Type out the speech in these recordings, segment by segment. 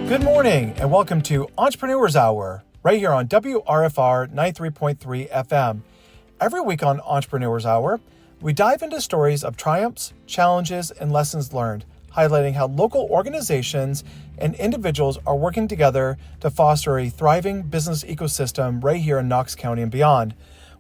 Good morning and welcome to Entrepreneurs Hour, right here on WRFR 93.3 FM. Every week on Entrepreneurs Hour, we dive into stories of triumphs, challenges, and lessons learned, highlighting how local organizations and individuals are working together to foster a thriving business ecosystem right here in Knox County and beyond.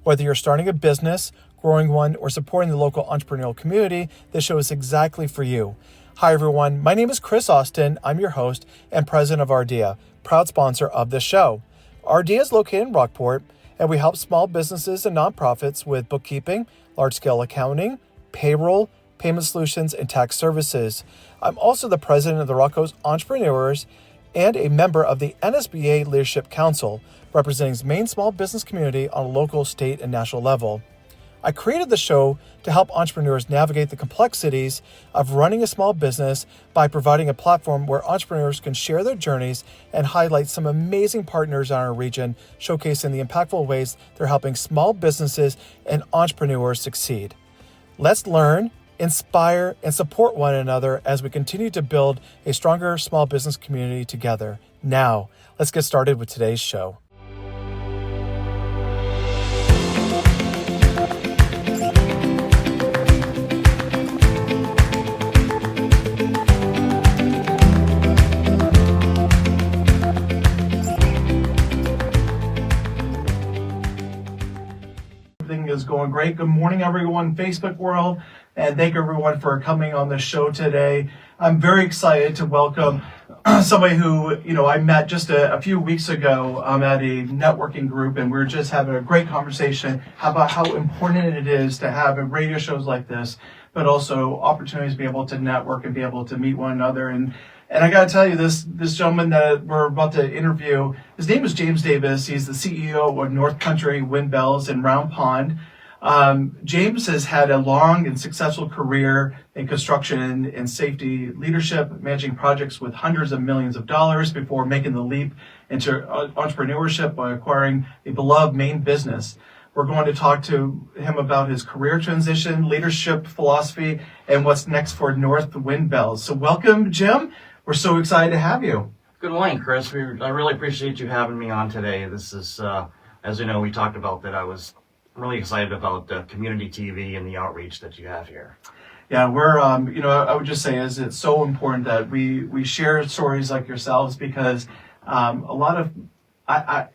Whether you're starting a business, growing one, or supporting the local entrepreneurial community, this show is exactly for you. Hi, everyone. My name is Chris Austin. I'm your host and president of Ardea, proud sponsor of this show. Ardea is located in Rockport, and we help small businesses and nonprofits with bookkeeping, large-scale accounting, payroll, payment solutions, and tax services. I'm also the president of the Rock Coast Entrepreneurs and a member of the NSBA Leadership Council, representing Maine small business community on a local, state, and national level. I created the show to help entrepreneurs navigate the complexities of running a small business by providing a platform where entrepreneurs can share their journeys and highlight some amazing partners in our region, showcasing the impactful ways they're helping small businesses and entrepreneurs succeed. Let's learn, inspire, and support one another as we continue to build a stronger small business community together. Now, let's get started with today's show. Is going great. Good morning, everyone, Facebook world, and thank everyone for coming on the show today. I'm very excited to welcome somebody who, I met just a few weeks ago at a networking group, and we were just having a great conversation about how important it is to have radio shows like this, but also opportunities to be able to network and be able to meet one another. And I got to tell you, this gentleman that we're about to interview, his name is James Davis. He's the CEO of North Country Wind Bells in Round Pond. James has had a long and successful career in construction and safety leadership, managing projects with hundreds of millions of dollars before making the leap into entrepreneurship by acquiring a beloved Maine business. We're going to talk to him about his career transition, leadership philosophy, and what's next for North Wind Bells. So welcome, Jim. We're so excited to have you. Good morning, Chris. I really appreciate you having me on today. This is, as you know, we talked about that I was really excited about community TV and the outreach that you have here. Yeah, we're, I would just say it's so important that we share stories like yourselves because a lot of,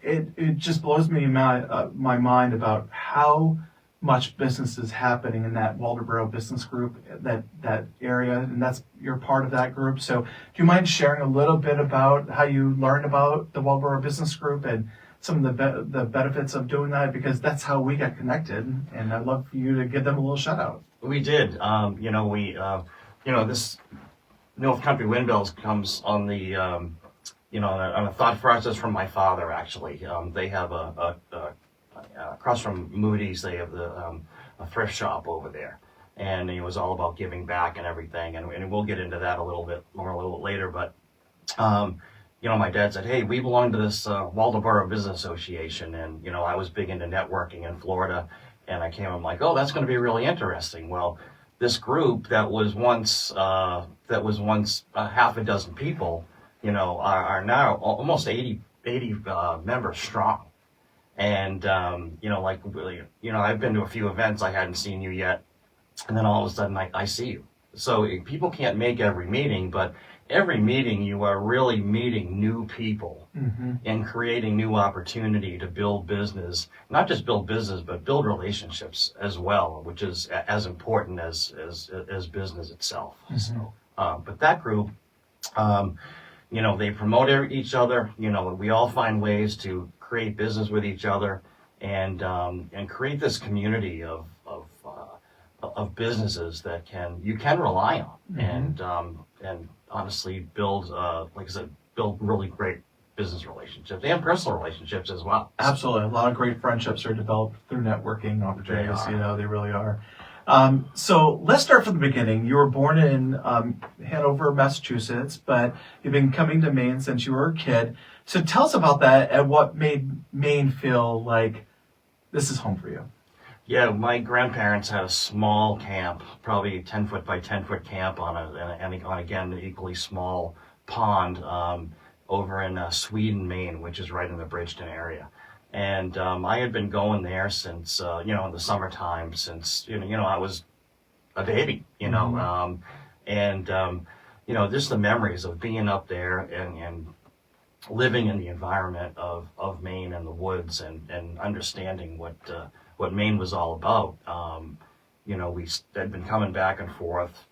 it just blows me my mind about how much business is happening in that Waldoboro business group, that area, and you're part of that group. So do you mind sharing a little bit about how you learned about the Waldoboro business group and some of the benefits of doing that? Because that's how we got connected, and I'd love for you to give them a little shout out. We did. This North Country Wind Bells comes on the, on a thought process from my father, actually. They have across from Moody's, they have a thrift shop over there, and it was all about giving back and everything, and we'll get into that a little bit later, but my dad said, hey, we belong to this Waldoboro Business Association, and I was big into networking in Florida, and I'm like, oh, that's going to be really interesting. Well, this group that was once half a dozen people, are now almost 80 members strong. And, I've been to a few events, I hadn't seen you yet. And then all of a sudden I see you. So people can't make every meeting, but every meeting you are really meeting new people and creating new opportunity to build business, not just build business, but build relationships as well, which is as important as business itself. So, but that group, they promote each other. We all find ways to create business with each other and create this community of businesses that you can rely on and honestly build, like I said, build really great business relationships and personal relationships as well. Absolutely. A lot of great friendships are developed through networking opportunities. They really are. So let's start from the beginning. You were born in Hanover, Massachusetts, but you've been coming to Maine since you were a kid. So tell us about that and what made Maine feel like this is home for you. Yeah, my grandparents had a small camp, probably a 10-foot by 10-foot camp on again, an equally small pond over in Sweden, Maine, which is right in the Bridgeton area. And I had been going there since, in the summertime, since, I was a baby, just the memories of being up there and living in the environment of Maine and the woods and understanding what Maine was all about. We had been coming back and forth,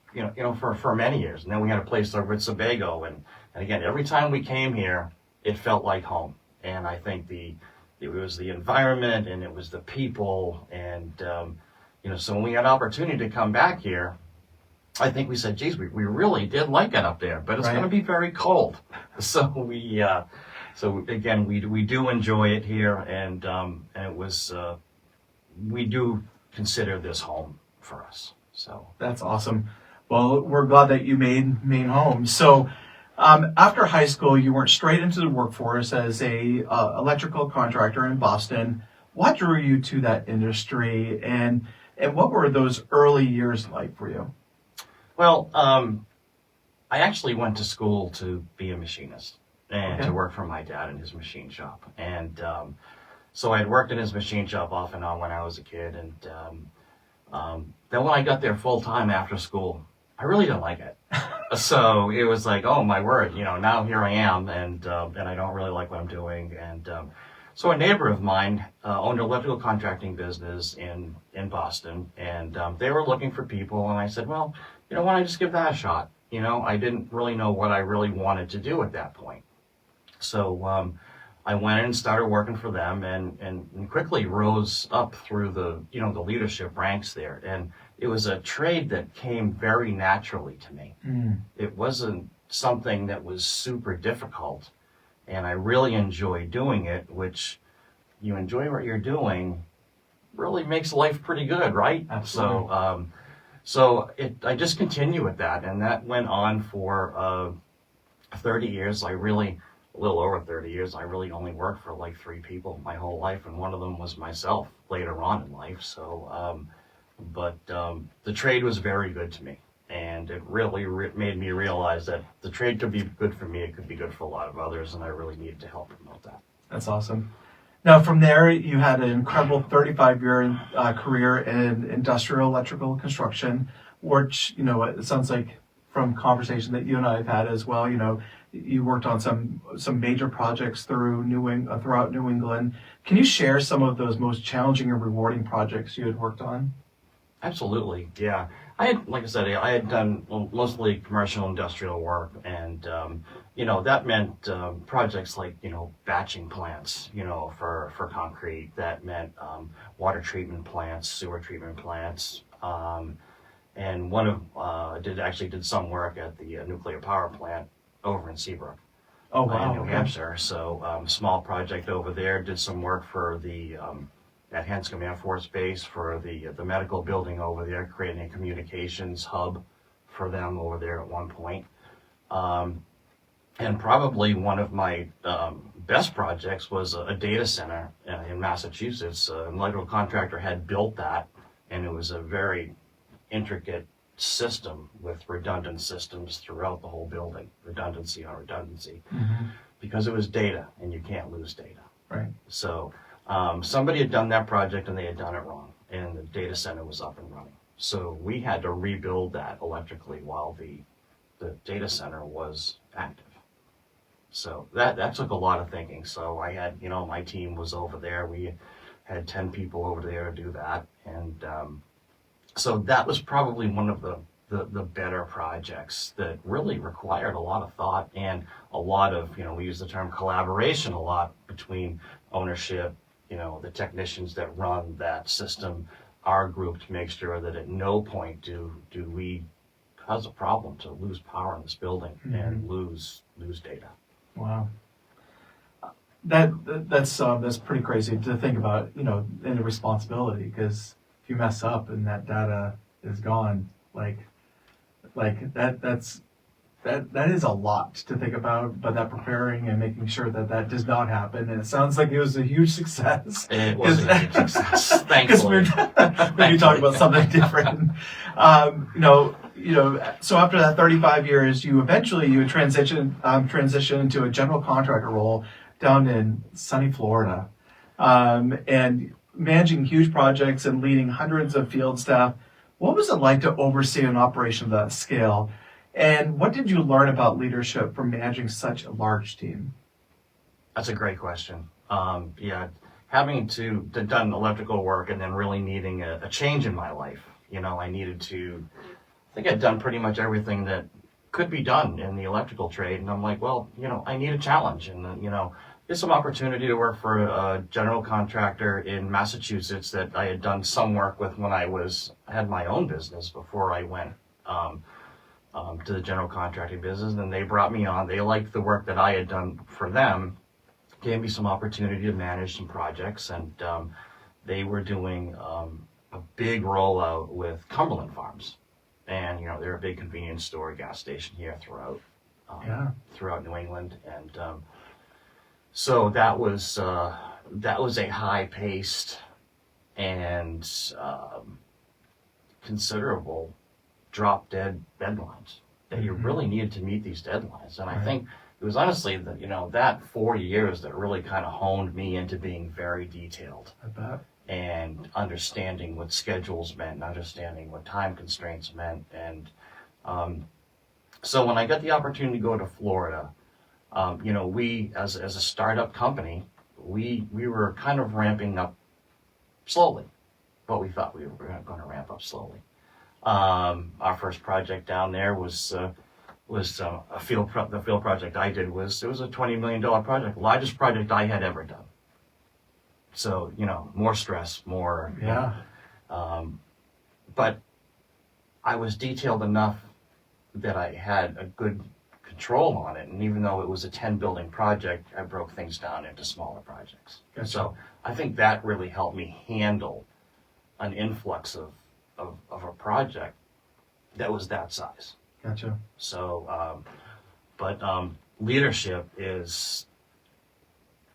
for many years. And then we had a place over at Sebago. And again, every time we came here, it felt like home. And I think it was the environment and it was the people. And, so when we had opportunity to come back here, I think we said, geez, we really did like it up there, but it's going to be very cold. So we do enjoy it here. And it was, we do consider this home for us. So that's awesome. Well, we're glad that you made Maine home. So after high school, you went straight into the workforce as a electrical contractor in Boston. What drew you to that industry, and what were those early years like for you? Well, I actually went to school to be a machinist and to work for my dad in his machine shop. And so I had worked in his machine shop off and on when I was a kid. And then when I got there full time after school, I really didn't like it. So it was like, oh my word, now here I am, and I don't really like what I'm doing. And so a neighbor of mine owned an electrical contracting business in Boston, and they were looking for people. And I said, well, why don't I just give that a shot? I didn't really know what I really wanted to do at that point. So I went in and started working for them, and quickly rose up through the leadership ranks there. And it was a trade that came very naturally to me. It wasn't something that was super difficult, and I really enjoy doing it, which you enjoy what you're doing really makes life pretty good, right? Absolutely. I just continue with that, and that went on for 30 years. A little over 30 years. I really only worked for like 3 people my whole life, and one of them was myself later on in life. So, but the trade was very good to me, and it really made me realize that the trade could be good for me. It could be good for a lot of others, and I really needed to help promote that. That's awesome. Now, from there, you had an incredible 35-year career in industrial electrical construction, which, it sounds like from conversation that you and I have had as well, you worked on some major projects throughout New England. Can you share some of those most challenging and rewarding projects you had worked on? Absolutely, yeah. Like I said, I had done mostly commercial industrial work, and that meant projects like batching plants, for concrete. That meant water treatment plants, sewer treatment plants, and did some work at the nuclear power plant over in Seabrook, in New Hampshire. So small project over there. Did some work for the at Hanscom Air Force Base for the medical building over there, creating a communications hub for them over there at one point. And probably one of my best projects was a data center in Massachusetts. An electrical contractor had built that, and it was a very intricate system with redundant systems throughout the whole building, redundancy on redundancy, because it was data, and you can't lose data. Right. So somebody had done that project, and they had done it wrong, and the data center was up and running. So we had to rebuild that electrically while the data center was active. So that took a lot of thinking. So I had, my team was over there. We had 10 people over there to do that. And so that was probably one of the better projects that really required a lot of thought and a lot of, we use the term collaboration a lot between ownership, the technicians that run that system, our group, to make sure that at no point do we cause a problem to lose power in this building and lose data. Wow. That's pretty crazy to think about, and the responsibility, because if you mess up and that data is gone, like that is a lot to think about, but that preparing and making sure that does not happen. And it sounds like it was a huge success. It was a huge success, thankfully. Maybe talk about something different. so after that 35 years, you transition into a general contractor role down in sunny Florida, and managing huge projects and leading hundreds of field staff. What was it like to oversee an operation of that scale? And what did you learn about leadership from managing such a large team? That's a great question. Yeah, having done electrical work and then really needing a change in my life. I think I'd done pretty much everything that could be done in the electrical trade. And I'm like, well, I need a challenge. And, there's some opportunity to work for a general contractor in Massachusetts that I had done some work with when I had my own business before I went to the general contracting business. And they brought me on. They liked the work that I had done for them, gave me some opportunity to manage some projects. And they were doing a big rollout with Cumberland Farms. And, they're a big convenience store, gas station here throughout New England. And so that was a high-paced and considerable drop-dead deadlines that you really needed to meet these deadlines. And I think it was honestly that 4 years that really kind of honed me into being very detailed. I bet. And understanding what schedules meant, understanding what time constraints meant. And so when I got the opportunity to go to Florida, we, as a startup company, we were kind of ramping up slowly, but we thought we were going to ramp up slowly. Our first project down there was the field project I did was a $20 million project, largest project I had ever done. So, more stress, more. Yeah. But I was detailed enough that I had a good control on it. And even though it was a 10-building project, I broke things down into smaller projects. Gotcha. So I think that really helped me handle an influx of a project that was that size. Gotcha. So, leadership is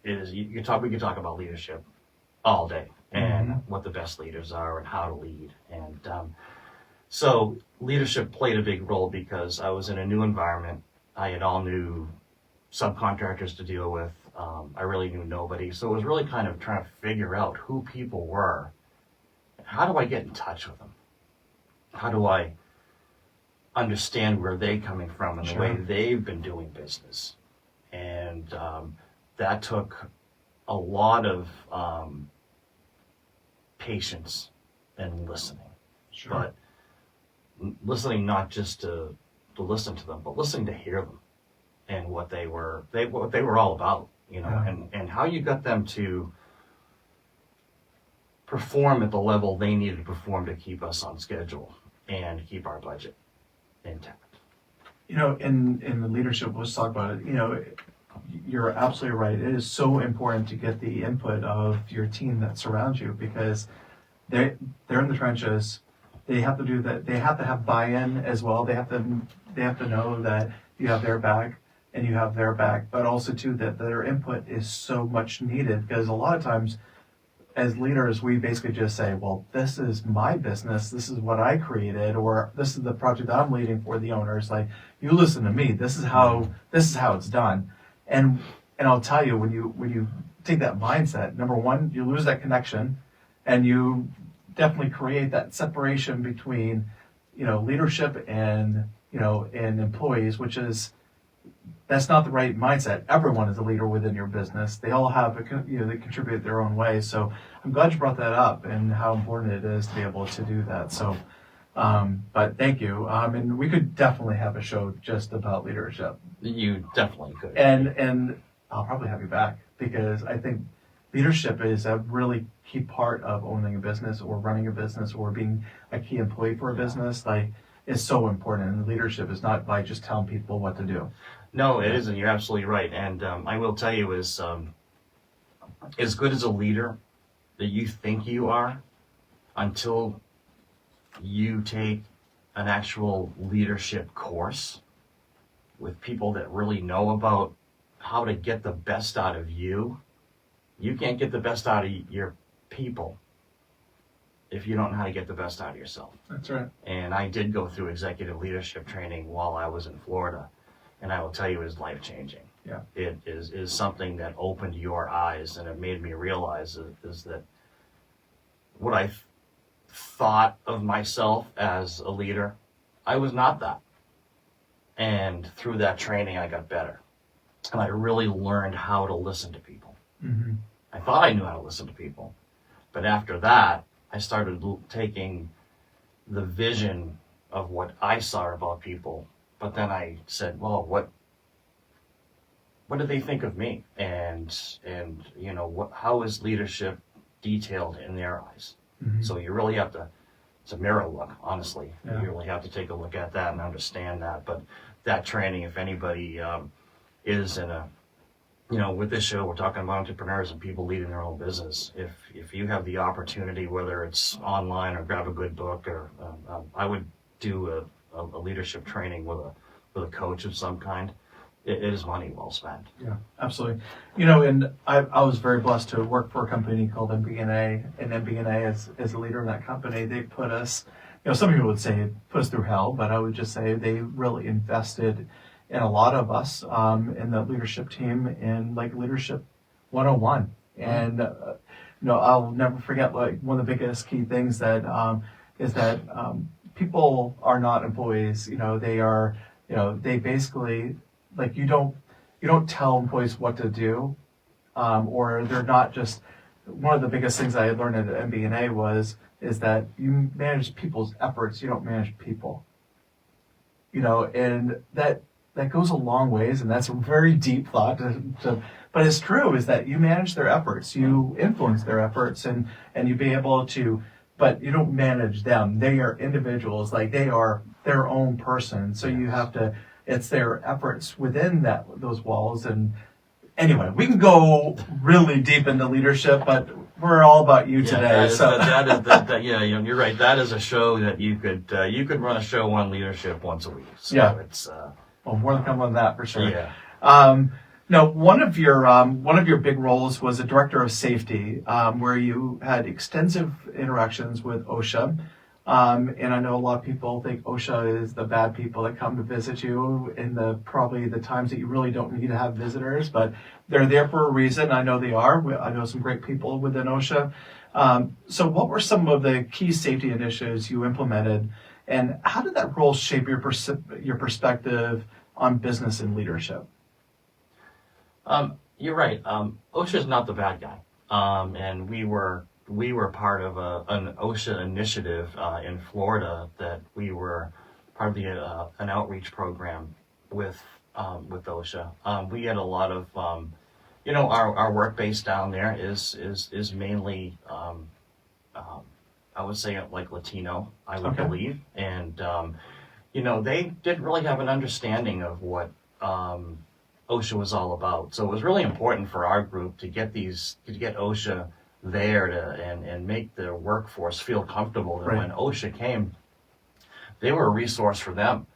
we could talk about leadership all day and what the best leaders are and how to lead. And so leadership played a big role because I was in a new environment. I had all new subcontractors to deal with. I really knew nobody. So it was really kind of trying to figure out who people were. How do I get in touch with them? How do I understand where they're coming from and the way they've been doing business? And that took a lot of patience and listening. But listening not just to listen to them, but listening to hear them and what they were all about, and how you got them to perform at the level they needed to perform to keep us on schedule and keep our budget intact. In the leadership, let's talk about it. You're absolutely right. It is so important to get the input of your team that surrounds you because they're in the trenches. They have to do that. They have to have buy-in as well. They have to know that you have their back and you have their back, but also too that their input is so much needed because a lot of times as leaders, we basically just say, well, this is my business. This is what I created, or this is the project I'm leading for the owners. Like, you listen to me. This is how it's done. And I'll tell you, when you take that mindset, number one, you lose that connection, and you definitely create that separation between, leadership and employees, which is that's not the right mindset. Everyone is a leader within your business. They all have they contribute their own way. So I'm glad you brought that up and how important it is to be able to do that. So, but thank you. And we could definitely have a show just about leadership. You definitely could. And I'll probably have you back because I think leadership is a really key part of owning a business or running a business or being a key employee for a business. Like, it's so important. And leadership is not by just telling people what to do. No, it isn't. You're absolutely right. And I will tell you, as good as a leader that you think you are, until you take an actual leadership course with people that really know about how to get the best out of you, you can't get the best out of your people if you don't know how to get the best out of yourself. That's right. And I did go through executive leadership training while I was in Florida, and I will tell you, it was life-changing. Yeah. It is something that opened your eyes, and it made me realize is that what I thought of myself as a leader, I was not that. And through that training, I got better. And I really learned how to listen to people. Mm-hmm. I thought I knew how to listen to people. But after that, I started taking the vision of what I saw about people. But then I said, well, what do they think of me? And you know, how is leadership detailed in their eyes? Mm-hmm. So you really have to, it's a mirror look, honestly. Yeah. You really have to take a look at that and understand that. But that training, if anybody is in a, you know, with this show, we're talking about entrepreneurs and people leading their own business. If you have the opportunity, whether it's online or grab a good book, or I would do a leadership training with a coach of some kind. It is money well spent. Yeah, absolutely. You know, and I was very blessed to work for a company called MBNA, and MBNA as a leader in that company, they put us, you know, some people would say it put us through hell, but I would just say they really invested in a lot of us in the leadership team in like leadership 101. And, you know, I'll never forget, like, one of the biggest key things that is that people are not employees. You know, they are, you know, they basically, like, you don't tell employees what to do, or they're not just. One of the biggest things I learned at MBNA is that you manage people's efforts, you don't manage people. You know, and that goes a long ways, and that's a very deep thought. But it's true, is that you manage their efforts, you influence their efforts, and you be able to. But you don't manage them. They are individuals, like they are their own person. So you have to. It's their efforts within those walls. And anyway, we can go really deep into leadership, but we're all about you today. Yeah, you're right. That is a show that you could run a show on leadership once a week. So yeah, it's well, more than come on that for sure. Yeah. Now, one of your big roles was a director of safety, where you had extensive interactions with OSHA. And I know a lot of people think OSHA is the bad people that come to visit you in probably the times that you really don't need to have visitors, but they're there for a reason. I know they are. I know some great people within OSHA. So what were some of the key safety initiatives you implemented, and how did that role shape your perspective on business and leadership? You're right. OSHA is not the bad guy. And we were part of an OSHA initiative in Florida that we were part of an outreach program with OSHA. We had a lot of, our work base down there is mainly, I would say, like Latino, I would believe. And, they didn't really have an understanding of what OSHA was all about. So it was really important for our group to get OSHA there and make the workforce feel comfortable that when OSHA came, they were a resource for them.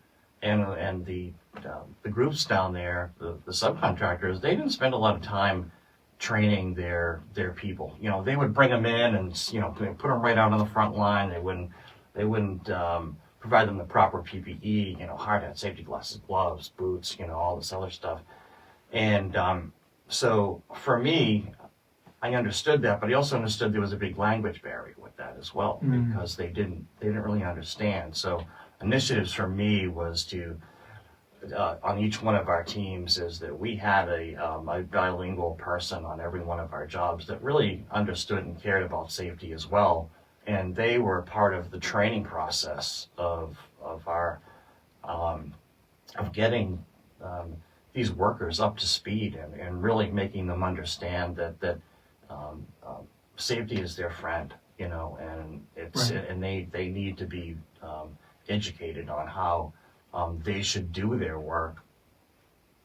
And the groups down there, the subcontractors, they didn't spend a lot of time training their people. They would bring them in and put them right out on the front line. They wouldn't provide them the proper PPE, hard hat, safety glasses, gloves, boots, all this other stuff. And so for me, I understood that, but I also understood there was a big language barrier with that as well, because they didn't really understand. So initiatives for me was to, on each one of our teams, is that we had a bilingual person on every one of our jobs that really understood and cared about safety as well. And they were part of the training process of getting these workers up to speed and really making them understand that safety is their friend, and and they need to be educated on how they should do their work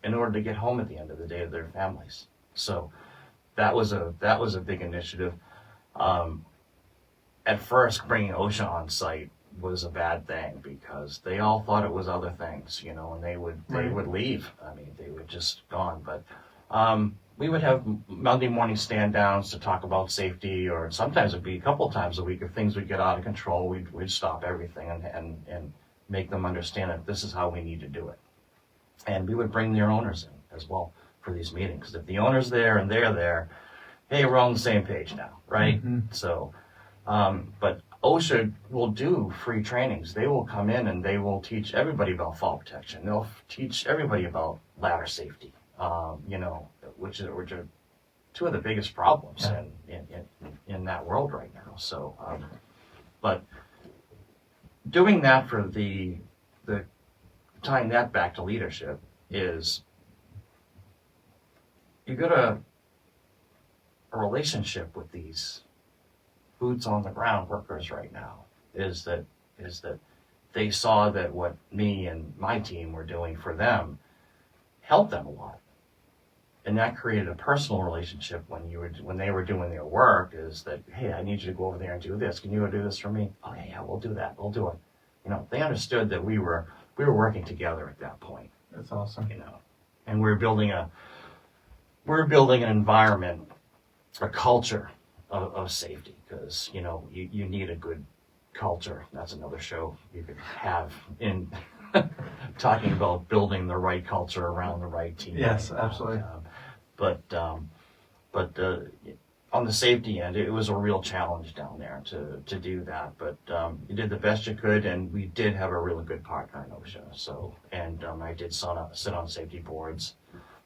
in order to get home at the end of the day to their families. So that was a big initiative. At first, bringing OSHA on site was a bad thing because they all thought it was other things, and they would leave. I mean, they were just gone. But we would have Monday morning stand downs to talk about safety, or sometimes it'd be a couple times a week. If things would get out of control, we'd stop everything and make them understand that this is how we need to do it. And we would bring their owners in as well for these meetings. Because if the owner's there and they're there, hey, we're on the same page now, right? So, but OSHA will do free trainings. They will come in and they will teach everybody about fall protection. They'll teach everybody about ladder safety, which are two of the biggest problems in that world right now. So, but doing that for the tying that back to leadership is you got a relationship with these boots on the ground workers right now is that they saw that what me and my team were doing for them helped them a lot, and that created a personal relationship when they were doing their work. Is that, hey, I need you to go over there and do this. Can you go do this for me? Oh yeah, we'll do that. We'll do it. They understood that we were working together at that point. That's awesome. And we're building an environment, a culture of safety, because you need a good culture. That's another show you could have in talking about building the right culture around the right team. Yes, absolutely. But on the safety end, it was a real challenge down there to do that. But you did the best you could, and we did have a really good partner in OSHA. So, and I did sit on safety boards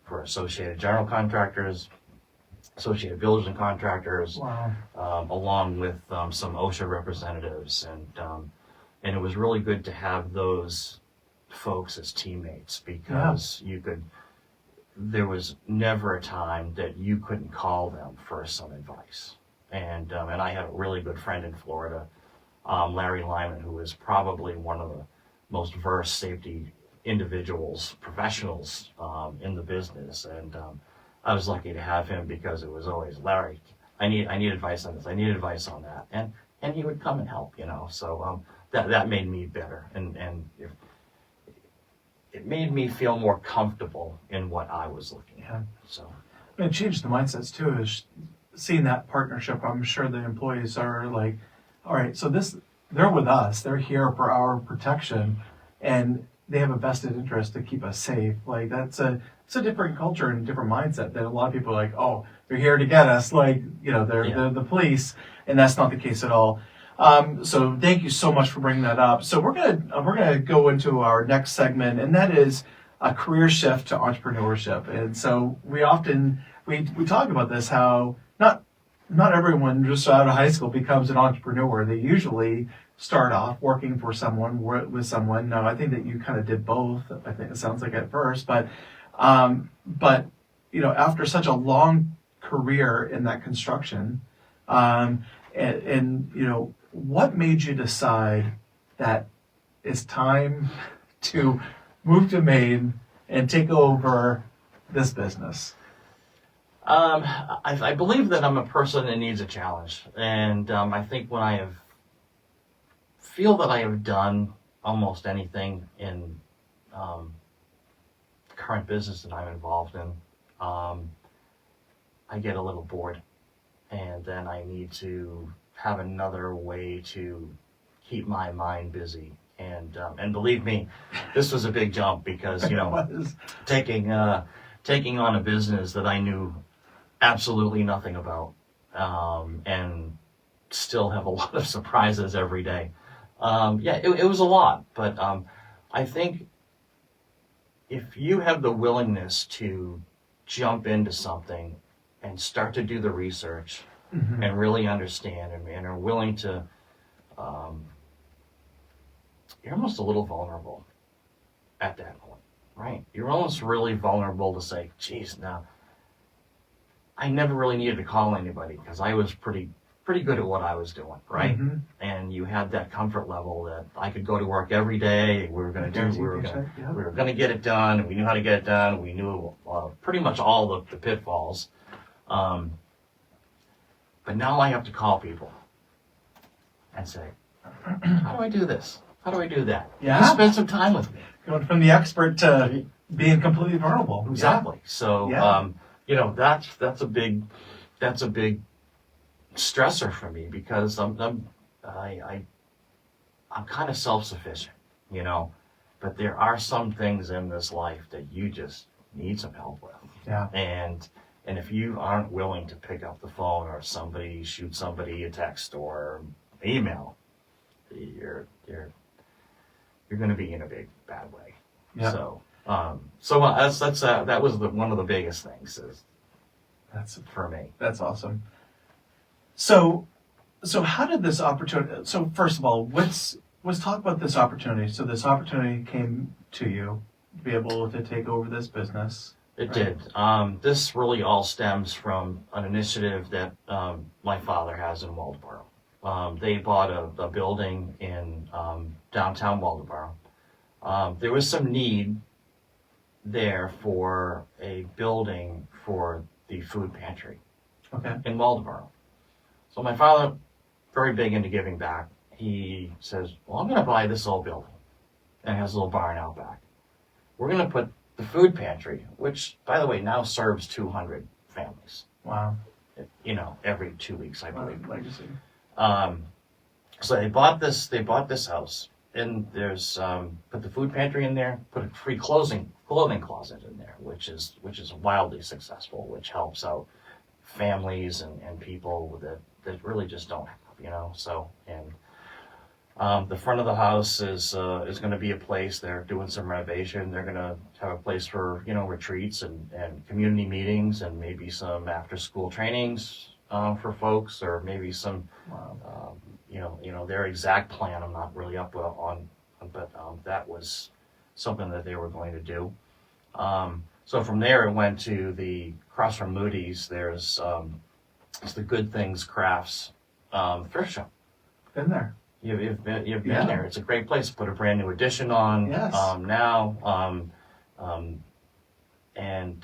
for Associated General Contractors, Associated Builders and Contractors, wow. Along with some OSHA representatives, and it was really good to have those folks as teammates, because there was never a time that you couldn't call them for some advice. And I had a really good friend in Florida, Larry Lyman, who is probably one of the most versed safety individuals, professionals in the business. And I was lucky to have him, because it was always, Larry, I need advice on this, I need advice on that. And he would come and help, So that made me better. And it made me feel more comfortable in what I was looking at. So it changed the mindsets too, is seeing that partnership. I'm sure the employees are like, all right, so they're with us, they're here for our protection, and they have a vested interest to keep us safe. Like it's a different culture and a different mindset that a lot of people are like, oh, they're here to get us, like, they're the police, and that's not the case at all. So thank you so much for bringing that up. So we're gonna go into our next segment, and that is a career shift to entrepreneurship. And so we often we talk about this, how not everyone just out of high school becomes an entrepreneur. They usually start off working for someone, with someone. Now, I think that you kind of did both. I think it sounds like at first, but after such a long career in that construction, what made you decide that it's time to move to Maine and take over this business? I believe that I'm a person that needs a challenge, and I think when I feel that I have done almost anything in the current business that I'm involved in, I get a little bored, and then I need to have another way to keep my mind busy. And believe me, this was a big jump, because taking on a business that I knew absolutely nothing about, and still have a lot of surprises every day. It was a lot, but I think if you have the willingness to jump into something and start to do the research, mm-hmm. and really understand, and are willing to, you're almost a little vulnerable at that point, right? You're almost really vulnerable to say, geez, now, I never really needed to call anybody, because I was pretty good at what I was doing, right? Mm-hmm. And you had that comfort level that I could go to work every day. We were going to get it done, and we knew how to get it done. We knew pretty much all the pitfalls. But now I have to call people and say, how do I do this? How do I do that? Yeah. Just spend some time with me. Going from the expert to being completely vulnerable. Exactly. Yeah. So, that's a big stressor for me, because I'm kind of self-sufficient, but there are some things in this life that you just need some help with. Yeah. And if you aren't willing to pick up the phone, or shoot somebody a text or email, you're going to be in a big bad way. Yeah. So that was one of the biggest things that's for me. That's awesome. So how did this opportunity? So first of all, let's talk about this opportunity. So this opportunity came to you to be able to take over this business. It did. This really all stems from an initiative that my father has in Waldoboro. They bought a building in downtown Waldoboro. There was some need there for a building for the food pantry in Waldoboro. So my father, very big into giving back, he says, well, I'm going to buy this old building. And it has a little barn out back. We're going to put the food pantry, which, by the way, now serves 200 families. Wow. Every 2 weeks, I believe. Legacy. So they bought this house, and there's put the food pantry in there, put a free clothing closet in there, which is wildly successful, which helps out families and people that really just don't have, So, and the front of the house is going to be a place. They're doing some renovation. They're going to have a place for retreats and community meetings, and maybe some after school trainings for folks, or maybe some their exact plan I'm not really up on, but that was something that they were going to do. So from there it went to the across from Moody's. There's it's the Good Things Crafts thrift shop. Been there. You've been there. It's a great place to put a brand new addition on. Yes. Now, and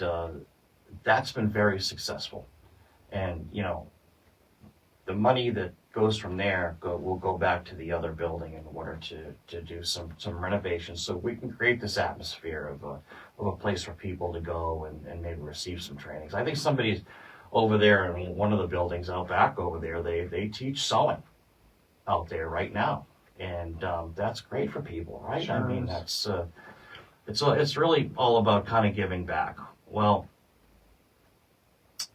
that's been very successful. And the money that goes from there will go back to the other building in order to do some renovations, so we can create this atmosphere of a place for people to go and maybe receive some trainings. I think somebody's over there in one of the buildings out back over there. They teach sewing out there right now, and that's great for people, right? Sure I mean, is. that's it's really all about kind of giving back. Well,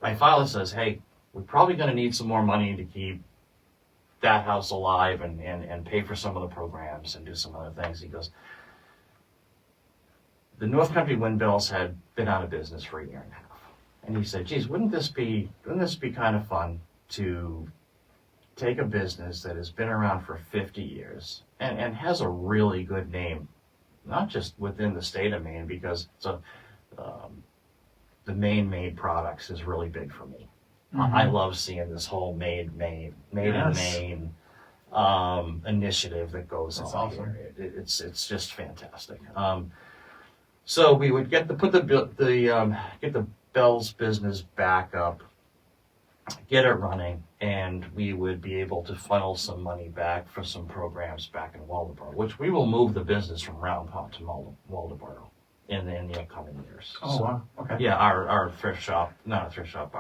my father says, hey, we're probably going to need some more money to keep that house alive and pay for some of the programs and do some other things. He goes, the North Country Windmills had been out of business for a year and a half. And he said, geez, wouldn't this be kind of fun to take a business that has been around for 50 years and has a really good name, not just within the state of Maine, because the Maine made products is really big for me. Mm-hmm. I love seeing this whole made in Maine initiative that goes That's on awesome. here. It's just fantastic. So we would get the Bell's business back up, get it running, and we would be able to funnel some money back for some programs back in Waldoboro, which we will move the business from Round Pond to Waldoboro in the upcoming years. Oh, so, wow. Okay. Yeah, our thrift shop, not a thrift shop,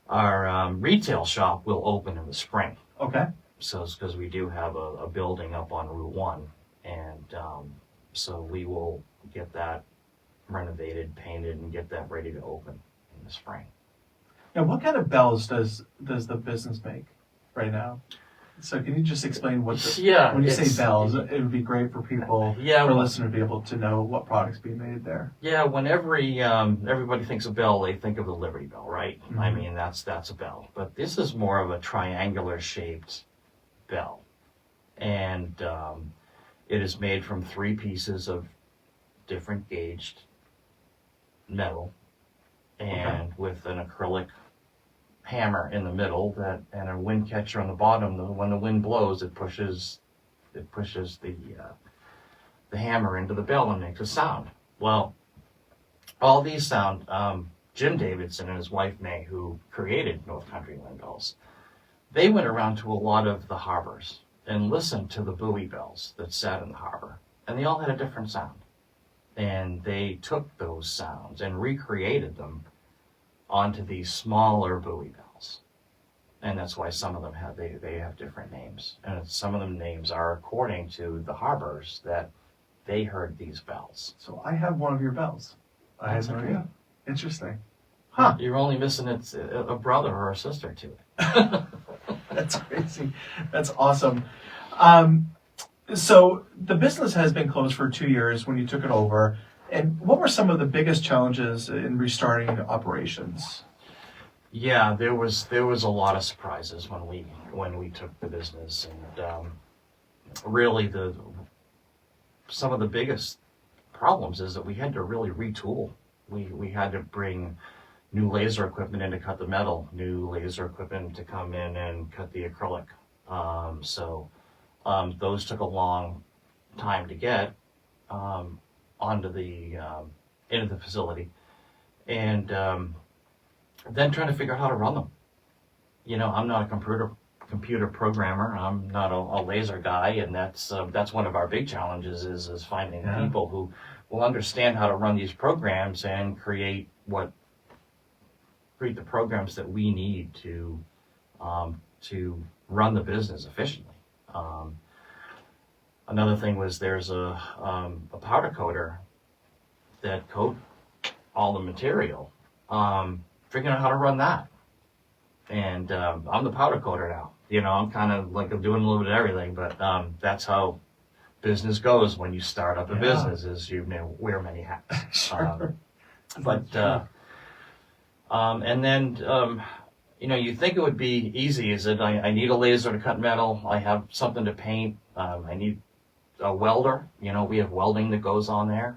our retail shop will open in the spring. Okay. So it's because we do have a building up on Route 1, and so we will get that renovated, painted, and get that ready to open in the spring. Now, what kind of bells does the business make right now? So can you just explain when you say bells, it would be great for people, for listeners to be able to know what products being made there. Yeah, when everybody thinks of bell, they think of the Liberty Bell, right? Mm-hmm. I mean, that's a bell. But this is more of a triangular shaped bell. And it is made from 3 pieces of different gauged metal, and with an acrylic hammer in the middle and a wind catcher on the bottom. When the wind blows, it pushes the hammer into the bell and makes a sound. Well, all these sound. Jim Davidson and his wife May, who created North Country Windmills, they went around to a lot of the harbors and listened to the buoy bells that sat in the harbor, and they all had a different sound. and they took those sounds and recreated them onto these smaller buoy bells. And that's why some of them they have different names. And some of them names are according to the harbors that they heard these bells. So I have one of your bells. I That's had no okay. idea. Interesting. Huh. You're only missing a brother or a sister to it. That's crazy. That's awesome. So the business has been closed for 2 years when you took it over. And what were some of the biggest challenges in restarting operations? Yeah, there was a lot of surprises when we took the business, and really some of the biggest problems is that we had to really retool. We had to bring new laser equipment in to cut the metal, new laser equipment to come in and cut the acrylic. Those took a long time to get onto into the facility, and then trying to figure out how to run them. I'm not a computer programmer. I'm not a laser guy, and that's one of our big challenges is finding people who will understand how to run these programs and create the programs that we need to run the business efficiently. Another thing was there's a powder coater that coat all the material. Figuring out how to run that, and I'm the powder coater now. I'm kind of like I'm doing a little bit of everything, but that's how business goes when you start up a business. Is you wear many hats. Sure. And then you think it would be easy. Is that I need a laser to cut metal. I have something to paint. I need a welder. We have welding that goes on there.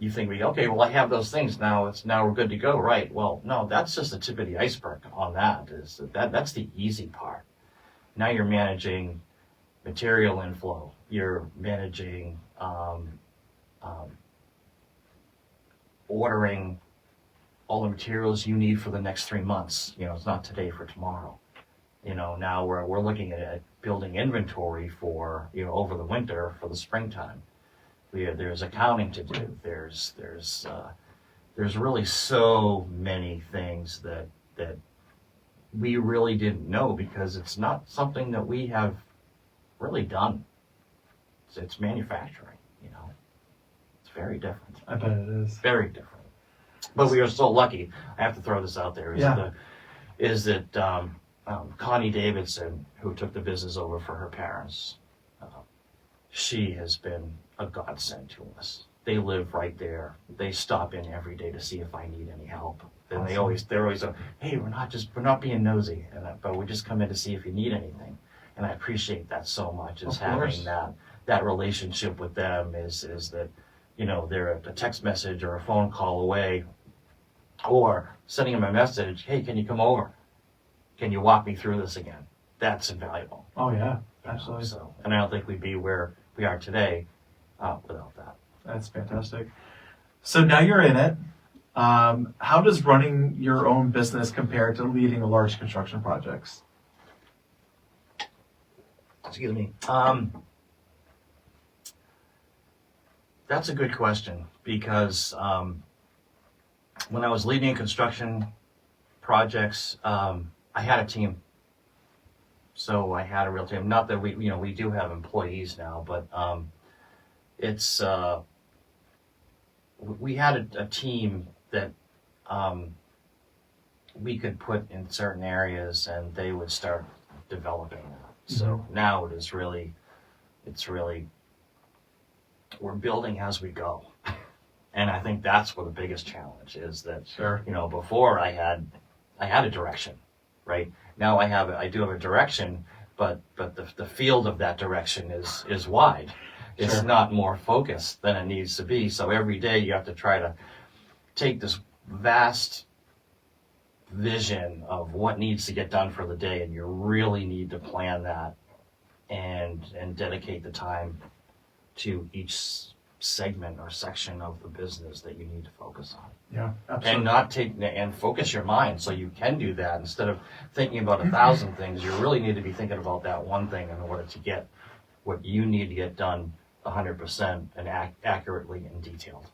You think okay, well, I have those things now. Now we're good to go, right? Well, no, that's just the tip of the iceberg on that. That's the easy part. Now you're managing material inflow. You're managing ordering all the materials you need for the next 3 months. It's not today for tomorrow. Now we're looking at building inventory for over the winter for the springtime. There's accounting to do. There's really so many things that we really didn't know because it's not something that we have really done. It's manufacturing. It's very different. I bet it is. Very different. But we are so lucky. I have to throw this out there. Is that Connie Davidson, who took the business over for her parents, she has been a godsend to us. They live right there. They stop in every day to see if I need any help. And they're always hey, we're not being nosy, but we just come in to see if you need anything. And I appreciate that so much. Is having that relationship with them is that they're a text message or a phone call away, or sending them a message. Hey, can you come over? Can you walk me through this again? That's invaluable. Oh yeah, absolutely. And I don't think we'd be where we are today without that. That's fantastic. So now you're in it. How does running your own business compare to leading large construction projects? Excuse me. That's a good question because when I was leading construction projects, I had a team. So I had a real team. Not that we do have employees now, but we had a team that we could put in certain areas, and they would start developing that. So now it's really we're building as we go, and I think that's what the biggest challenge is. That before I had a direction, right? Now I do have a direction, but the field of that direction is wide. It's not more focused than it needs to be. So every day you have to try to take this vast vision of what needs to get done for the day, and you really need to plan that and dedicate the time to each segment or section of the business that you need to focus on. Yeah, absolutely. And focus your mind so you can do that instead of thinking about 1,000 things. You really need to be thinking about that one thing in order to get what you need to get done 100% and accurately and detailed.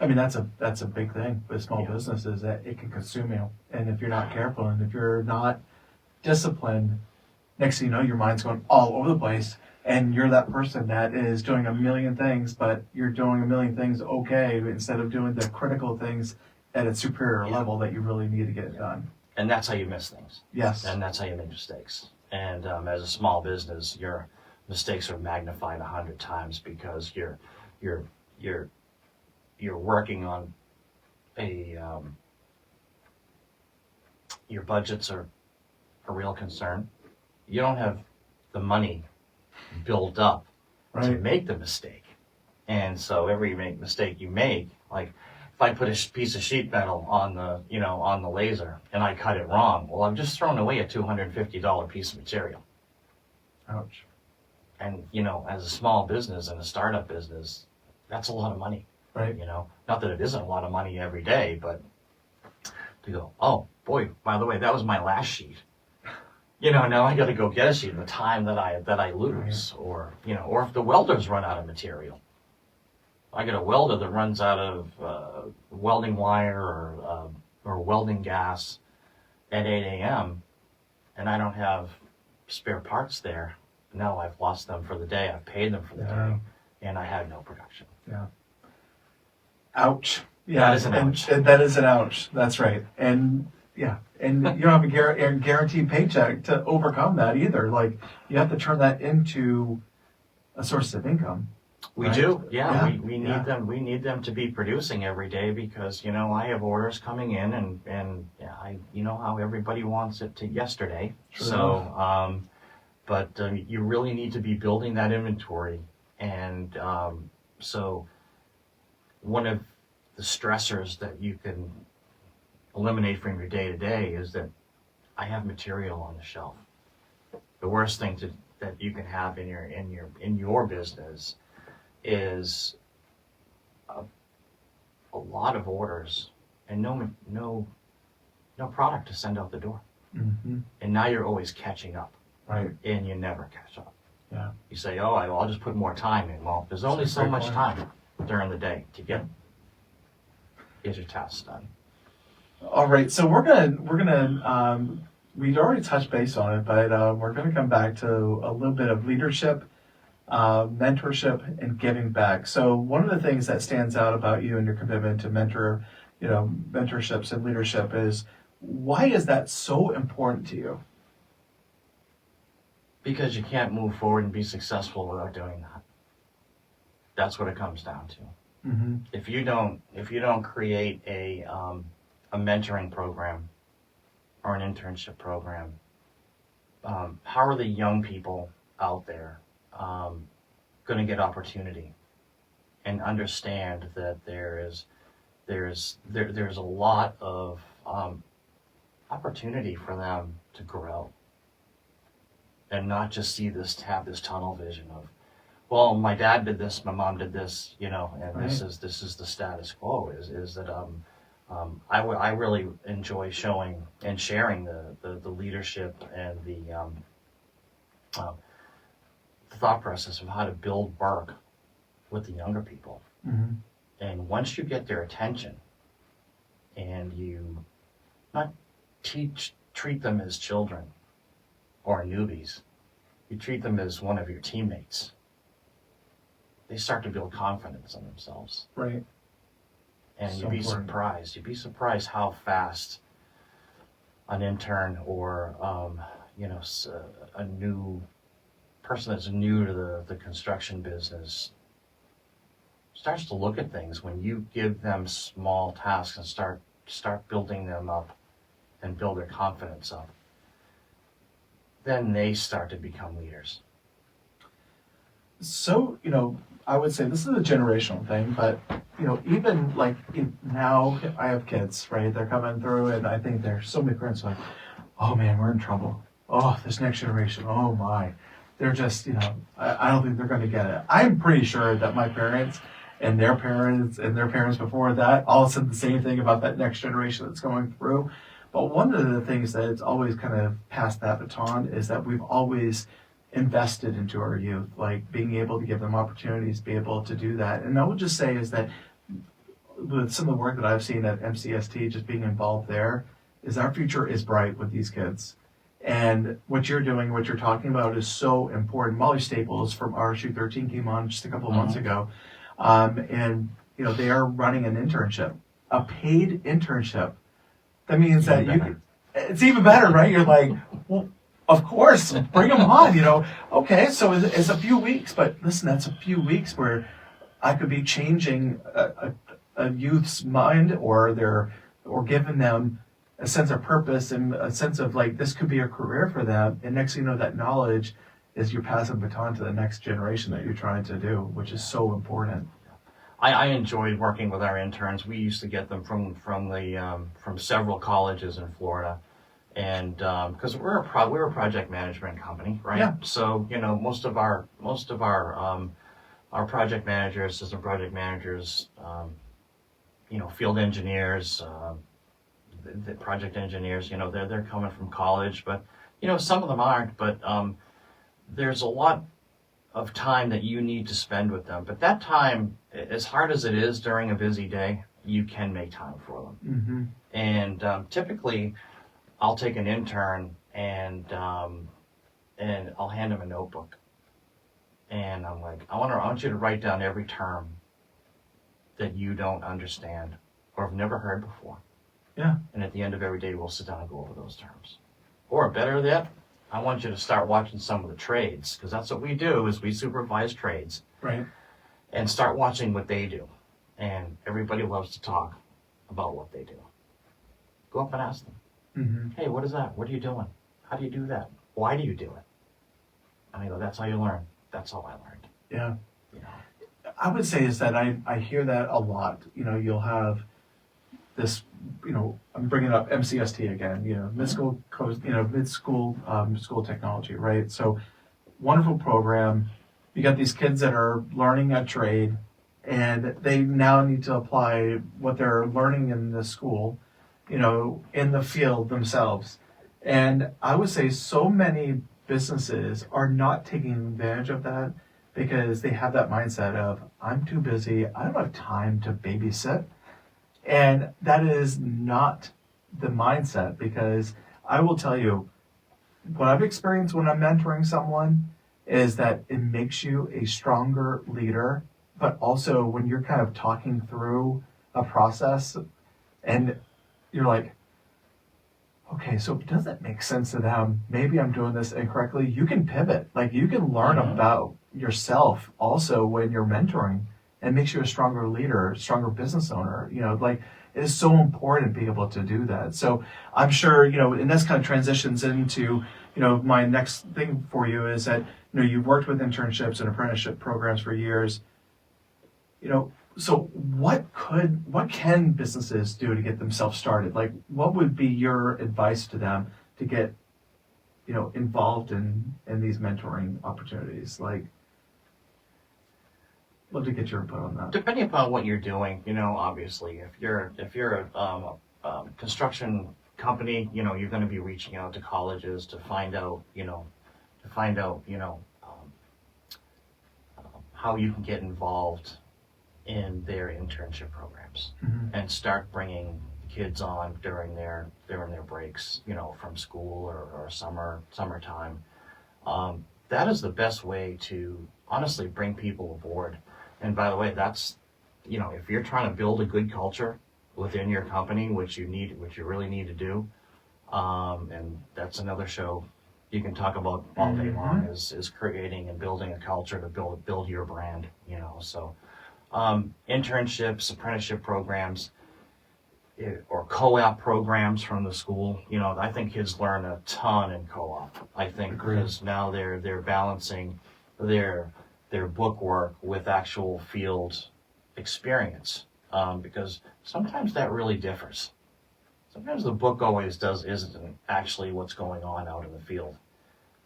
I mean, that's a big thing with small businesses, that it can consume you. And if you're not careful and if you're not disciplined, next thing you know, your mind's going all over the place. And you're that person that is doing a million things, but you're doing a million things okay instead of doing the critical things at a superior level that you really need to get it done. And that's how you miss things. Yes. And that's how you make mistakes. And as a small business, your mistakes are magnified 100 times because you're working on your budgets are a real concern. You don't have the money built up to make the mistake. And so every mistake you make, like if I put a piece of sheet metal on the laser and I cut it wrong, well, I've just thrown away a $250 piece of material. Ouch. And, as a small business and a startup business, that's a lot of money. Right. Not that it isn't a lot of money every day, but to go, oh boy, by the way, that was my last sheet. Now I got to go get a sheet in the time that I lose, or if the welders run out of material. I got a welder that runs out of welding wire or welding gas at 8 a.m. and I don't have spare parts there. No, I've lost them for the day. I've paid them for the day, and I had no production. Yeah. Ouch. Yeah, that is an ouch. And that is an ouch. That's right. And yeah, and you don't have a guaranteed paycheck to overcome that either. Like you have to turn that into a source of income. We do, yeah. We need them. We need them to be producing every day because I have orders coming in, and I how everybody wants it to yesterday. True so, but you really need to be building that inventory, and so one of the stressors that you can eliminate from your day to day is that I have material on the shelf. The worst thing that you can have in your business is a lot of orders and no product to send out the door. Mm-hmm. And now you're always catching up. Right. And you never catch up. Yeah. You say, oh, I'll just put more time in. Well, there's only so much time during the day to get your tasks done. All right. So we're gonna we'd already touched base on it, but we're gonna come back to a little bit of leadership, mentorship, and giving back. So one of the things that stands out about you and your commitment to mentorships and leadership is, why is that so important to you? Because you can't move forward and be successful without doing that. That's what it comes down to. Mm-hmm. If you don't create a mentoring program or an internship program, how are the young people out there going to get opportunity and understand that there's a lot of opportunity for them to grow and not just have this tunnel vision of, well, my dad did this, my mom did this, and right. this is the status quo. Is that I really enjoy showing and sharing the leadership and the thought process of how to build work with the younger people. Mm-hmm. And once you get their attention and you not treat them as children or newbies, you treat them as one of your teammates, they start to build confidence in themselves. Right. And So you'd be important. surprised. You'd be surprised how fast an intern or a new person that's new to the construction business starts to look at things when you give them small tasks and start building them up and build their confidence up. Then they start to become leaders. So, I would say this is a generational thing, but, even like now I have kids, right? They're coming through, and I think there's so many parents like, oh man, we're in trouble. Oh, this next generation, oh my. They're just, I don't think they're going to get it. I'm pretty sure that my parents and their parents before that all said the same thing about that next generation that's going through. But one of the things that it's always kind of passed that baton is that we've always invested into our youth, like being able to give them opportunities, be able to do that. And I would just say is that with some of the work that I've seen at MCST, just being involved there, is our future is bright with these kids. And what you're doing, what you're talking about is so important. Molly Staples from RSU 13 came on just a couple of months ago. And, they are running an internship, a paid internship. That means that it's even better, right? You're like, well, of course, bring them on, Okay, so it's a few weeks, but listen, that's a few weeks where I could be changing a youth's mind or giving them a sense of purpose and a sense of like this could be a career for them. And next thing you know, that knowledge is you're passing baton to the next generation that you're trying to do, which is so important. I enjoyed working with our interns. We used to get them from several colleges in Florida, and because we're a project management company, right? Yeah. So most of our project managers, assistant project managers, field engineers, the project engineers, they're coming from college, but some of them aren't. But there's a lot of time that you need to spend with them. But that time, as hard as it is during a busy day, you can make time for them. Mm-hmm. And typically, I'll take an intern and I'll hand them a notebook, and I'm like, I want you to write down every term that you don't understand or have never heard before. Yeah. And at the end of every day, we'll sit down and go over those terms. Or better yet, I want you to start watching some of the trades, because that's what we do, is we supervise trades. Right. And start watching what they do. And everybody loves to talk about what they do. Go up and ask them. Mm-hmm. Hey, what is that? What are you doing? How do you do that? Why do you do it? And I go, that's how you learn. That's how I learned. Yeah. I would say is that I hear that a lot. You'll have this, I'm bringing up MCST again, mid-school, school technology, right? So wonderful program. You got these kids that are learning a trade, and they now need to apply what they're learning in the school, in the field themselves. And I would say so many businesses are not taking advantage of that because they have that mindset of, I'm too busy, I don't have time to babysit. And that is not the mindset, because I will tell you, what I've experienced when I'm mentoring someone is that it makes you a stronger leader, but also when you're kind of talking through a process and you're like, okay, so does that make sense to them? Maybe I'm doing this incorrectly. You can pivot. Like, you can learn about yourself also when you're mentoring, and it makes you a stronger leader, a stronger business owner. It is so important to be able to do that. So I'm sure, and this kind of transitions into, my next thing for you is that, you've worked with internships and apprenticeship programs for years. So what can businesses do to get themselves started? Like, what would be your advice to them to get, involved in these mentoring opportunities? Like, love to get your input on that. Depending upon what you're doing, obviously, if you're a construction company, you're going to be reaching out to colleges to find out, how you can get involved in their internship programs, and start bringing kids on during their breaks, from school or summertime. That is the best way to honestly bring people aboard. And by the way, that's, if you're trying to build a good culture within your company, which you really need to do, and that's another show you can talk about all day long, is creating and building a culture to build your brand, So internships, apprenticeship programs, or co-op programs from the school. I think kids learn a ton in co-op. I think because now they're balancing their book work with actual field experience, because sometimes that really differs. Sometimes the book always isn't actually what's going on out in the field.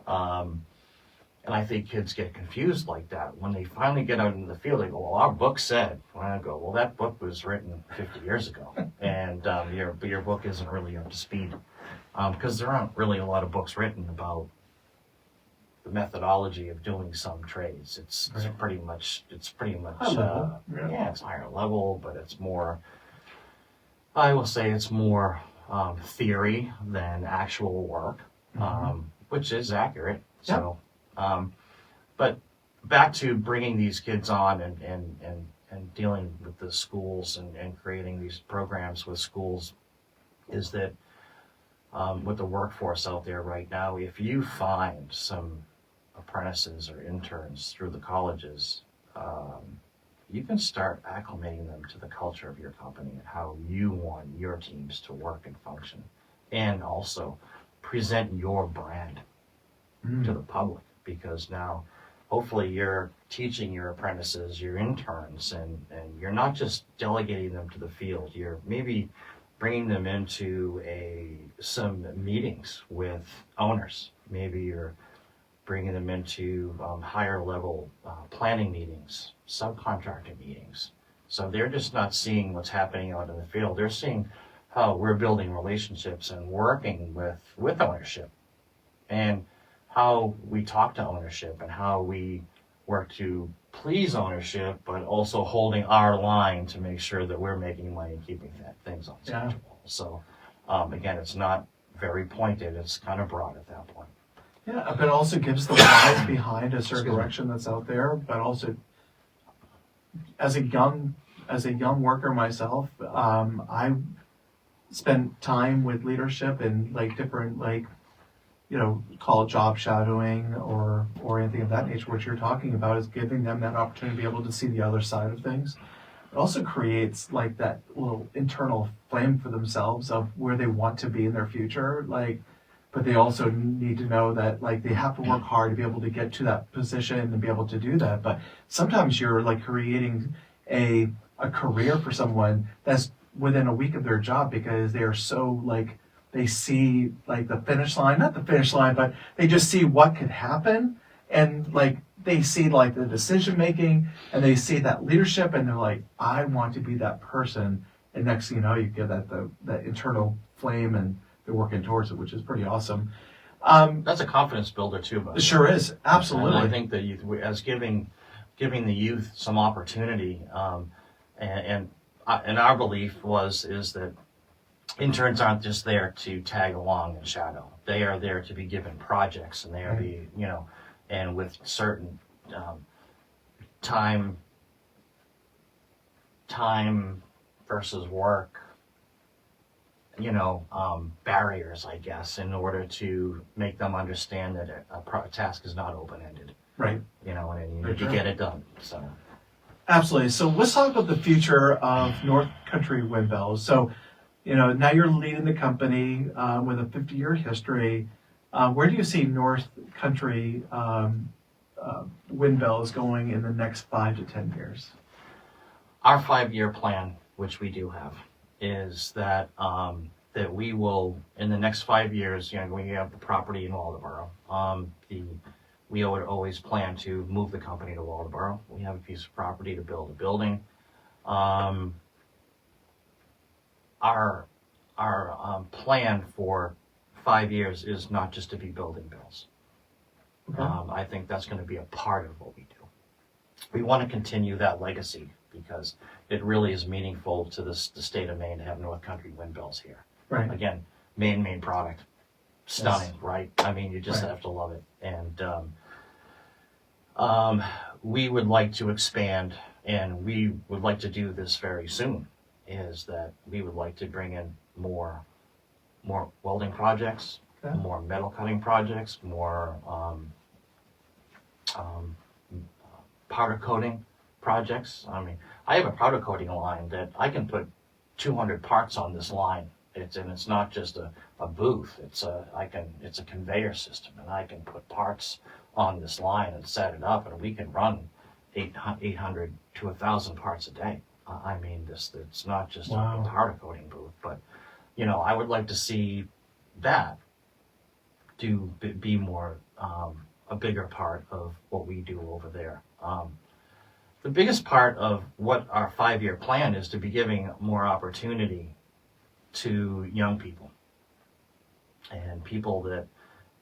And I think kids get confused like that. When they finally get out into the field, they go, well, our book said. And I go, well, that book was written 50 years ago. And your book isn't really up to speed. Because there aren't really a lot of books written about the methodology of doing some trades. It's pretty much High level. yeah, it's higher level, but it's more. I will say it's more theory than actual work, which is accurate. Yeah. So, but back to bringing these kids on and dealing with the schools and creating these programs with schools is that with the workforce out there right now, if you find some apprentices or interns through the colleges, you can start acclimating them to the culture of your company and how you want your teams to work and function, and also present your brand to the public, because now hopefully you're teaching your apprentices, your interns, and you're not just delegating them to the field. You're maybe bringing them into some meetings with owners. Maybe you're bringing them into higher level planning meetings, subcontractor meetings. So they're just not seeing what's happening out in the field. They're seeing how we're building relationships and working with ownership, and how we talk to ownership and how we work to please ownership, but also holding our line to make sure that we're making money and keeping things on schedule. So again, it's not very pointed. It's kind of broad at that point. Yeah, but it also gives the why behind a certain direction that's out there. But also, as a young worker myself, I spent time with leadership and different call it job shadowing or anything of that nature. What you're talking about is giving them that opportunity to be able to see the other side of things. It also creates that little internal flame for themselves of where they want to be in their future. But they also need to know that they have to work hard to be able to get to that position and be able to do that. But sometimes you're creating a career for someone that's within a week of their job, because they are so they see the finish line, not the finish line, but they just see what could happen, and they see the decision making, and they see that leadership, and they're I want to be that person. And next thing you know, you get that internal flame, and they're working towards it, which is pretty awesome. That's a confidence builder too, but it sure is, absolutely. And I think that as giving the youth some opportunity, and our belief is that interns aren't just there to tag along and shadow. They are there to be given projects, and they are and with certain time versus work, barriers, I guess, in order to make them understand that a task is not open-ended. Right. And you need to get it done. So. Absolutely. So let's talk about the future of North Country Wind Bells. So, now you're leading the company with a 50-year history. Where do you see North Country Wind Bells going in the next 5 to 10 years? Our 5-year plan, which we do have, is that that we will, in the next 5 years, we have the property in Waldoboro. We would always plan to move the company to Waldoboro. We have a piece of property to build a building. Our plan for 5 years is not just to be building bills. Okay. I think that's going to be a part of what we do. We want to continue that legacy because it really is meaningful to the state of Maine to have North Country wind bells here. Right. Again, Maine product, stunning, Yes. right? I mean, you just Right. have to love it. And we would like to expand, and we would like to do this very soon. Is that we would like to bring in more welding projects, Okay. more metal cutting projects, more powder coating projects. I mean, I have a powder coating line that I can put 200 parts on this line. It's not just a booth. It's a conveyor system, and I can put parts on this line and set it up, and we can run 800 to 1,000 parts a day. I mean, it's not just Wow. a powder coating booth, but I would like to see that to be more a bigger part of what we do over there. The biggest part of what our 5-year plan is to be giving more opportunity to young people and people that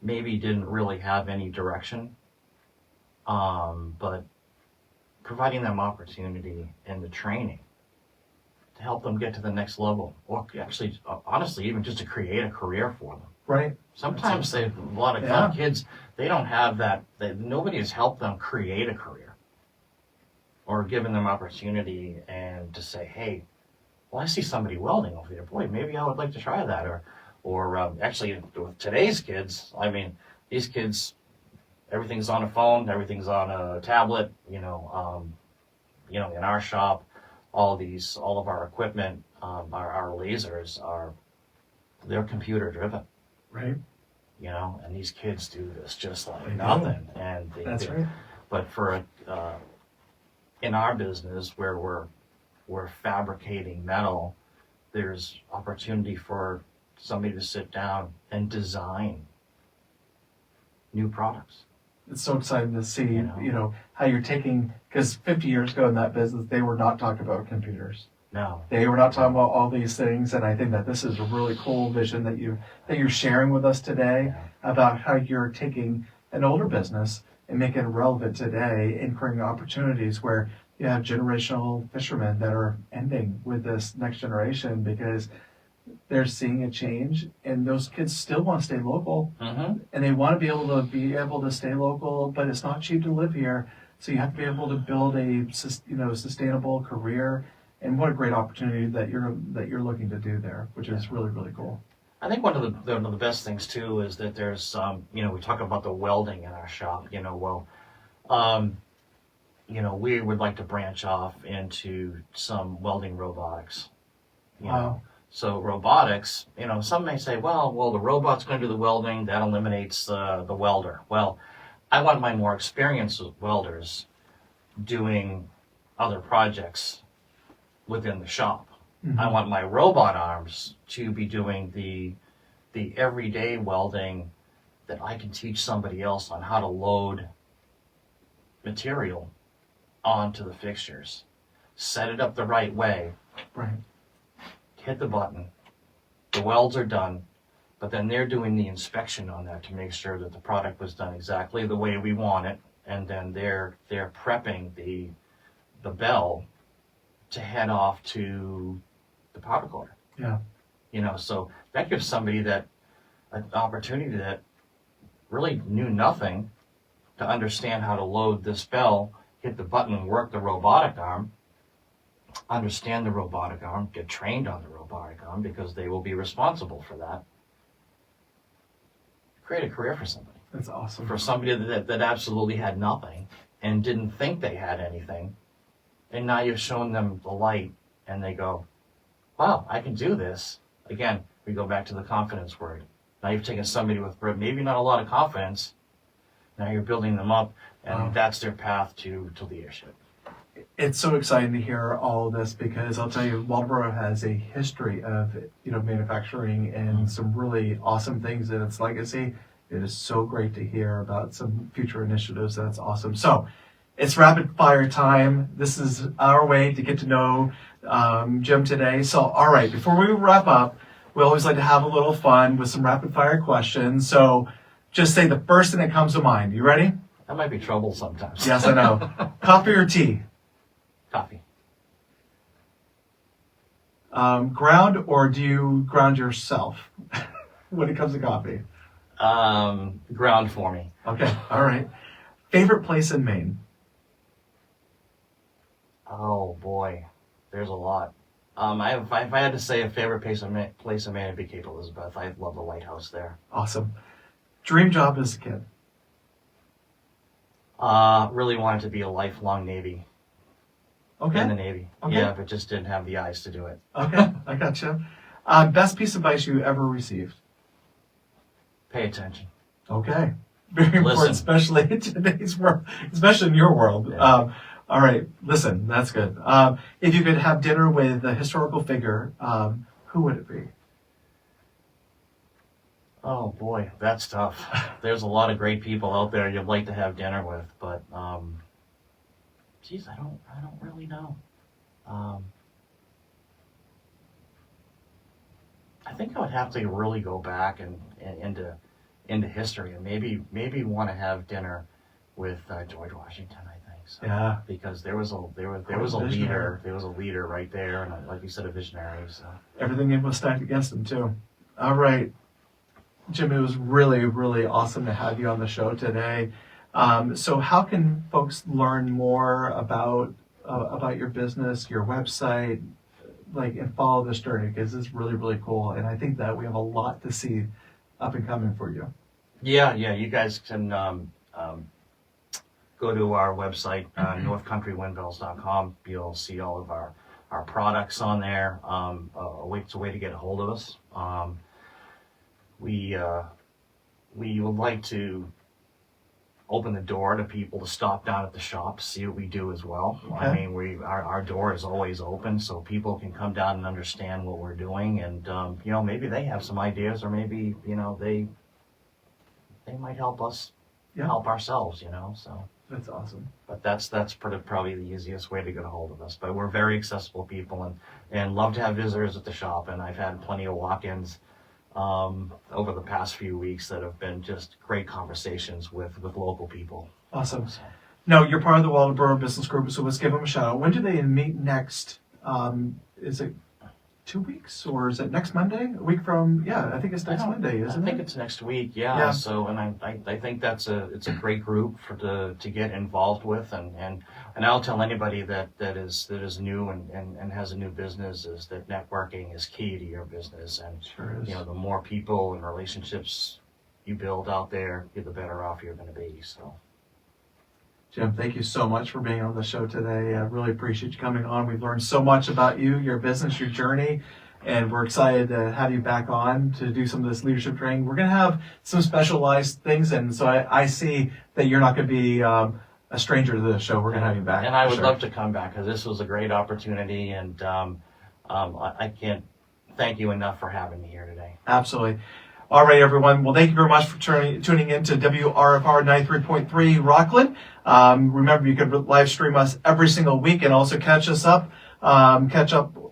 maybe didn't really have any direction, but providing them opportunity and the training to help them get to the next level, or actually, honestly, even just to create a career for them. Right. Sometimes a lot of young kids, they don't have that. Nobody has helped them create a career or given them opportunity and to say, hey, well, I see somebody welding over there. Boy, maybe I would like to try that. Or actually, with today's kids, I mean, these kids, everything's on a phone, everything's on a tablet. In our shop, all of our equipment, our lasers they're computer driven. Right. And these kids do this just like nothing. And that's right. But in our business where we're fabricating metal, there's opportunity for somebody to sit down and design new products. It's so exciting to see, how you're taking, because 50 years ago in that business, they were not talking about computers. No. They were not talking about all these things, and I think that this is a really cool vision that you're sharing with us today about how you're taking an older business and making it relevant today and creating opportunities where you have generational fishermen that are ending with this next generation because they're seeing a change, and those kids still want to stay local, and they want to be able to stay local, but it's not cheap to live here. So you have to be able to build a sustainable career, and what a great opportunity that you're looking to do there, which is really, really cool. I think one of the best things too is that there's we talk about the welding in our shop. We would like to branch off into some welding robotics. Wow. So robotics, some may say, well, the robot's going to do the welding, that eliminates the welder. Well, I want my more experienced welders doing other projects within the shop. Mm-hmm. I want my robot arms to be doing the everyday welding that I can teach somebody else on how to load material onto the fixtures, set it up the right way. Right. Hit the button, the welds are done, but then they're doing the inspection on that to make sure that the product was done exactly the way we want it, and then they're prepping the bell to head off to the powder coater. Yeah. So that gives somebody an opportunity that really knew nothing to understand how to load this bell, hit the button and work the robotic arm, understand the robotic arm, get trained on the robotic arm because they will be responsible for that. Create a career for somebody. That's awesome. For somebody that absolutely had nothing and didn't think they had anything. And now you've shown them the light and they go, wow, I can do this. Again, we go back to the confidence word. Now you've taken somebody with maybe not a lot of confidence. Now you're building them up, and that's their path to leadership. It's so exciting to hear all of this because I'll tell you, Waldeboro has a history of manufacturing and some really awesome things in its legacy. It is so great to hear about some future initiatives. That's awesome. So it's rapid fire time. This is our way to get to know Jim today. So all right, before we wrap up, we always like to have a little fun with some rapid fire questions. So just say the first thing that comes to mind. You ready? That might be trouble sometimes. Yes, I know. Coffee or tea? Coffee. Ground, or do you ground yourself when it comes to coffee? Ground for me. Okay, all right. Favorite place in Maine? Oh boy, there's a lot. If I had to say a favorite place in Maine, it'd be Cape Elizabeth. I love the lighthouse there. Awesome. Dream job as a kid? Really wanted to be a lifelong Navy. Okay. In the Navy. Okay. Yeah, but just didn't have the eyes to do it. Okay, I gotcha. Best piece of advice you ever received? Pay attention. Okay. Very important, especially in today's world, especially in your world. Yeah. All right, listen, that's good. If you could have dinner with a historical figure, who would it be? Oh boy, that's tough. There's a lot of great people out there you'd like to have dinner with, but geez, I don't really know. I think I would have to really go back and into history, and maybe want to have dinner with George Washington, I think. So, Yeah. because there was a leader right there, and like you said, a visionary. So Everything was stacked against him too. All right, Jim, it was really, really awesome to have you on the show today. So how can folks learn more about your business, your website, and follow this journey? Because it's really, really cool. And I think that we have a lot to see up and coming for you. Yeah, you guys can go to our website, northcountrywindmills.com. You'll see all of our products on there. It's a way to get a hold of us. We would like to open the door to people to stop down at the shop, see what we do as well. Okay. I mean, our door is always open, so people can come down and understand what we're doing, and maybe they have some ideas, or maybe they might help us help ourselves. So That's awesome. but that's probably the easiest way to get a hold of us. But we're very accessible people, and love to have visitors at the shop, and I've had plenty of walk-ins over the past few weeks that have been just great conversations with local people. Awesome. So, No, you're part of the Waldeboro Business Group, so let's give them a shout out. When do they meet next? Is it 2 weeks, or is it next Monday? A week from? Yeah, I think it's next Monday, isn't it? I think it's next week. Yeah. So, and I think it's a great group to get involved with, and I'll tell anybody that is new and has a new business is that networking is key to your business, and Sure is. the more people and relationships you build out there, the better off you're going to be. So. Jim, thank you so much for being on the show today. I really appreciate you coming on. We've learned so much about you, your business, your journey, and we're excited to have you back on to do some of this leadership training. We're going to have some specialized things, and so I see that you're not going to be a stranger to the show. We're going to have you back. And I would love to come back, because this was a great opportunity, and I can't thank you enough for having me here today. Absolutely. All right, everyone. Well, thank you very much for tuning in to WRFR 93.3 Rockland. Remember, you can live stream us every single week, and also catch up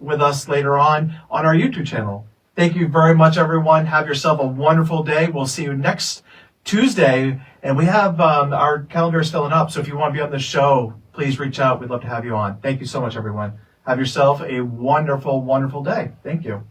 with us later on our YouTube channel. Thank you very much, everyone. Have yourself a wonderful day. We'll see you next Tuesday, and we have our calendar is filling up. So if you want to be on the show, please reach out. We'd love to have you on. Thank you so much, everyone. Have yourself a wonderful, wonderful day. Thank you.